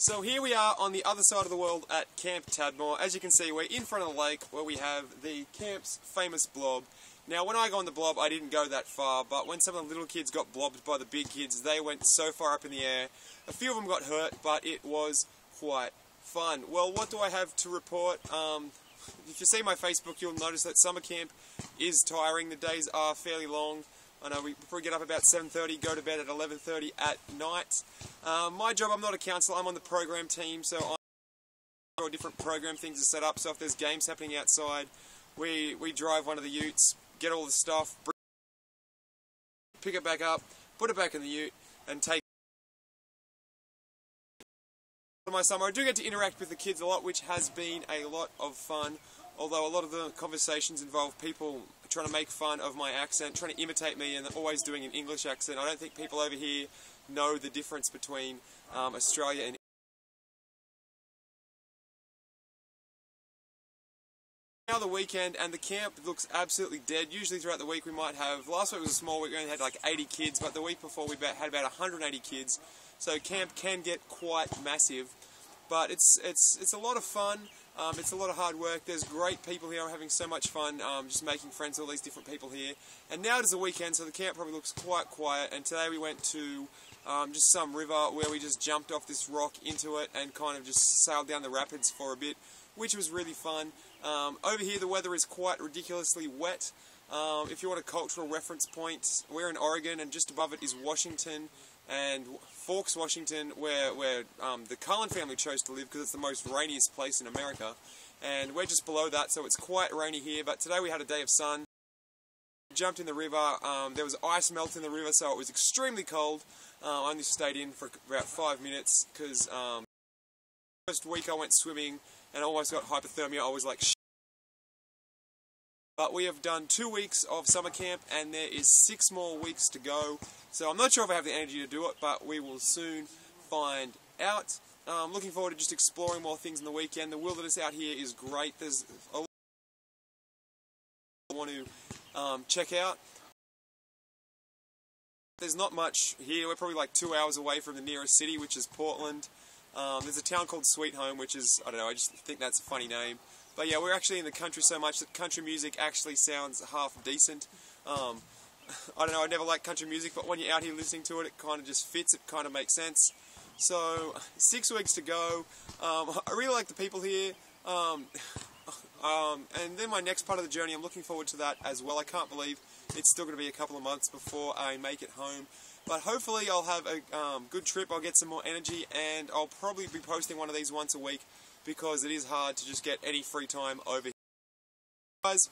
So here we are on the other side of the world at Camp Tadmor. As you can see, we're in front of the lake where we have the camp's famous blob. Now, when I go on the blob, I didn't go that far, but when some of the little kids got blobbed by the big kids, they went so far up in the air. A few of them got hurt, but it was quite fun. Well, what do I have to report? If you see my Facebook, you'll notice that summer camp is tiring. The days are fairly long. I know we probably get up about 7:30, go to bed at 11:30 at night. My job, I'm not a counsellor, I'm on the program team, so I'm sure different program things are set up. So if there's games happening outside, we drive one of the utes, get all the stuff, pick it back up, put it back in the ute, and take my summer. I do get to interact with the kids a lot, which has been a lot of fun, although a lot of the conversations involve people trying to make fun of my accent, trying to imitate me, and always doing an English accent. I don't think people over here know the difference between Australia and now the weekend, and the camp looks absolutely dead. Usually throughout the week we might have, last week was a small week, we only had like 80 kids, but the week before we had about 180 kids. So camp can get quite massive, but it's a lot of fun. It's a lot of hard work. There's great people here. I'm having so much fun just making friends with all these different people here. And now it is a weekend, so the camp probably looks quite quiet. And today we went to just some river where we just jumped off this rock into it and kind of just sailed down the rapids for a bit, which was really fun. Over here the weather is quite ridiculously wet. If you want a cultural reference point, we're in Oregon, and just above it is Washington and Forks, Washington, where the Cullen family chose to live because it's the most rainiest place in America. And we're just below that, so it's quite rainy here. But today we had a day of sun. Jumped in the river. There was ice melt in the river, so it was extremely cold. I only stayed in for about 5 minutes because first week I went swimming and I almost got hypothermia. I was like, shit. But we have done 2 weeks of summer camp, and there is 6 more weeks to go. So I'm not sure if I have the energy to do it, but we will soon find out. I'm looking forward to just exploring more things in the weekend. The wilderness out here is great. There's a lot I want to check out. There's not much here. We're probably like 2 hours away from the nearest city, which is Portland. There's a town called Sweet Home, which is, I don't know, I just think that's a funny name. But yeah, we're actually in the country so much that country music actually sounds half decent. I don't know, I never liked country music, but when you're out here listening to it, it kind of just fits, it kind of makes sense. So, 6 weeks to go. I really like the people here. And then my next part of the journey, I'm looking forward to that as well. I can't believe it's still going to be a couple of months before I make it home. But hopefully I'll have a good trip, I'll get some more energy, and I'll probably be posting one of these once a week because it is hard to just get any free time over here. Guys.